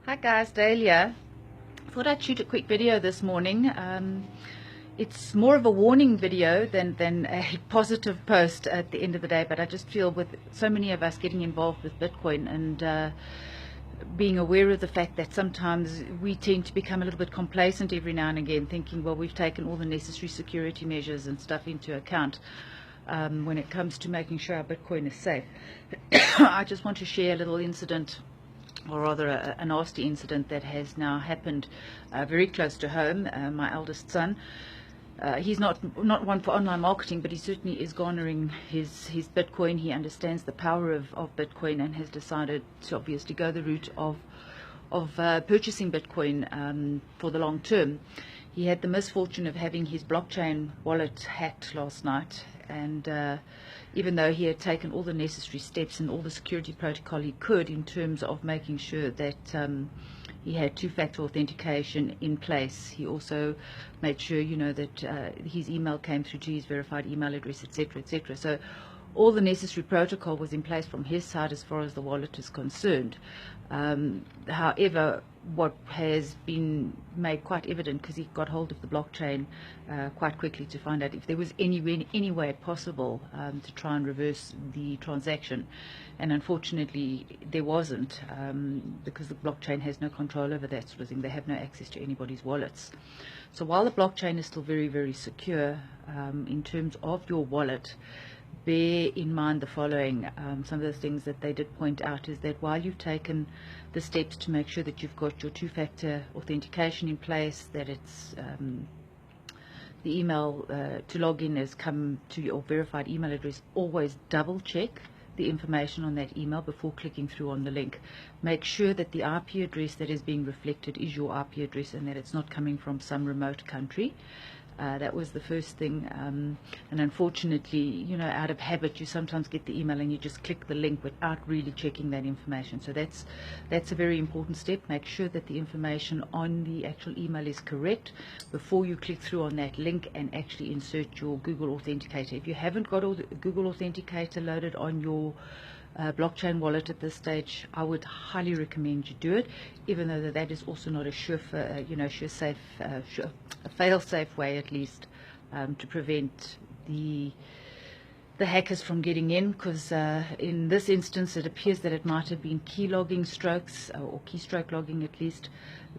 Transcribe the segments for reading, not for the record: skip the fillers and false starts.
Hi guys, Dahlia. Thought I'd shoot a quick video this morning. It's more of a warning video than a positive post at the end of the day, but I just feel with so many of us getting involved with Bitcoin and being aware of the fact that sometimes we tend to become a little bit complacent every now and again, thinking, well, we've taken all the necessary security measures and stuff into account when it comes to making sure our Bitcoin is safe. I just want to share a little incident, or rather a nasty incident that has now happened very close to home. My eldest son, he's not one for online marketing, but he certainly is garnering his Bitcoin. He understands the power of Bitcoin and has decided to obviously go the route of purchasing Bitcoin for the long term. He had the misfortune of having his blockchain wallet hacked last night, and even though he had taken all the necessary steps and all the security protocol he could in terms of making sure that he had two-factor authentication in place, he also made sure, that his email came through to his verified email address, etc., etc. So all the necessary protocol was in place from his side as far as the wallet is concerned. However, what has been made quite evident, because he got hold of the blockchain quite quickly to find out if there was any way possible to try and reverse the transaction, and unfortunately there wasn't, because the blockchain has no control over that sort of thing. They have no access to anybody's wallets. So while the blockchain is still very, very secure in terms of your wallet, bear in mind the following. Some of the things that they did point out is that while you've taken the steps to make sure that you've got your two-factor authentication in place, that it's the email to log in has come to your verified email address, always double check the information on that email before clicking through on the link. Make sure that the IP address that is being reflected is your IP address and that it's not coming from some remote country. That was the first thing, and unfortunately, out of habit, you sometimes get the email and you just click the link without really checking that information. So that's a very important step. Make sure that the information on the actual email is correct before you click through on that link and actually insert your Google Authenticator. If you haven't got all the Google Authenticator loaded on your blockchain wallet at this stage, I would highly recommend you do it, even though that is also not a a fail-safe way, at least, to prevent the hackers from getting in, because in this instance it appears that it might have been key logging strokes, or keystroke logging at least,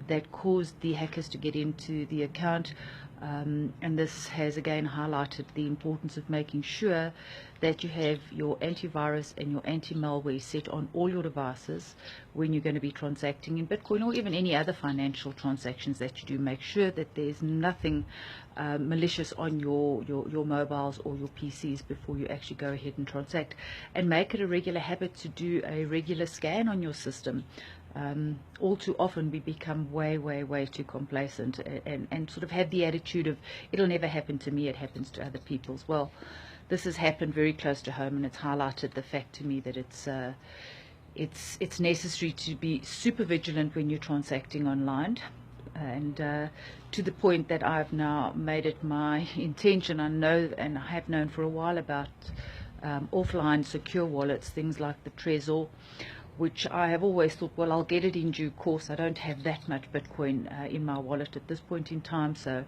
that caused the hackers to get into the account. And this has again highlighted the importance of making sure that you have your antivirus and your anti-malware set on all your devices when you're going to be transacting in Bitcoin or even any other financial transactions that you do. Make sure that there's nothing malicious on your mobiles or your PCs before you actually go ahead and transact, and make it a regular habit to do a regular scan on your system. All too often we become way too complacent and sort of have the attitude of, it'll never happen to me, it happens to other people as well. This has happened very close to home, and it's highlighted the fact to me that it's necessary to be super vigilant when you're transacting online, and to the point that I've now made it my intention. I know, and I have known for a while, about offline secure wallets, things like the Trezor, which I have always thought, well, I'll get it in due course. I don't have that much Bitcoin in my wallet at this point in time, so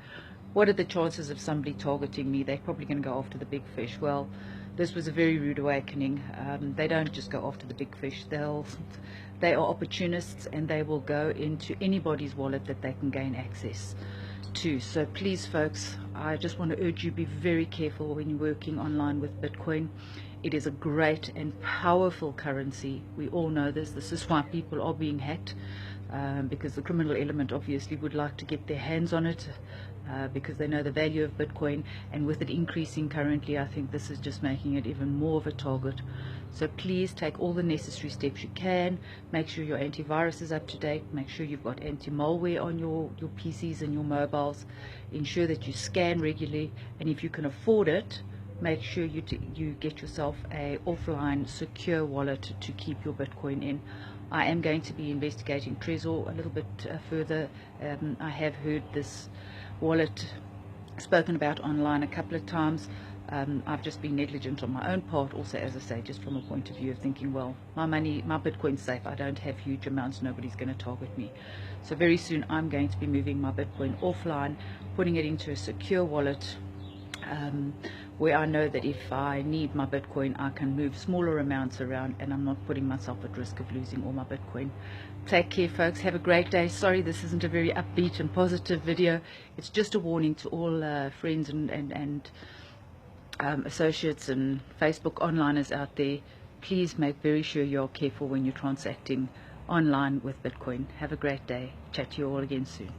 what are the chances of somebody targeting me? They're probably going to go after the big fish. Well, this was a very rude awakening. They don't just go after the big fish. They are opportunists, and they will go into anybody's wallet that they can gain access to. So please, folks, I just want to urge you, be very careful when you're working online with Bitcoin. It is a great and powerful currency. We all know this. This is why people are being hacked, because the criminal element obviously would like to get their hands on it, because they know the value of Bitcoin, and with it increasing currently, I think this is just making it even more of a target. So please take all the necessary steps you can. Make sure your antivirus is up to date. Make sure you've got anti-malware on your PCs and your mobiles. Ensure that you scan regularly, and if you can afford it, make sure you get yourself a offline secure wallet to keep your Bitcoin in. I am going to be investigating Trezor a little bit further. I have heard this wallet spoken about online a couple of times. I've just been negligent on my own part, also, as I say, just from a point of view of thinking, well, my money, my Bitcoin's safe, I don't have huge amounts, nobody's going to target me. So very soon I'm going to be moving my Bitcoin offline, putting it into a secure wallet, where I know that if I need my Bitcoin, I can move smaller amounts around, and I'm not putting myself at risk of losing all my Bitcoin. Take care, folks. Have a great day. Sorry this isn't a very upbeat and positive video. It's just a warning to all friends and associates and Facebook onliners out there. Please make very sure you're careful when you're transacting online with Bitcoin. Have a great day. Chat to you all again soon.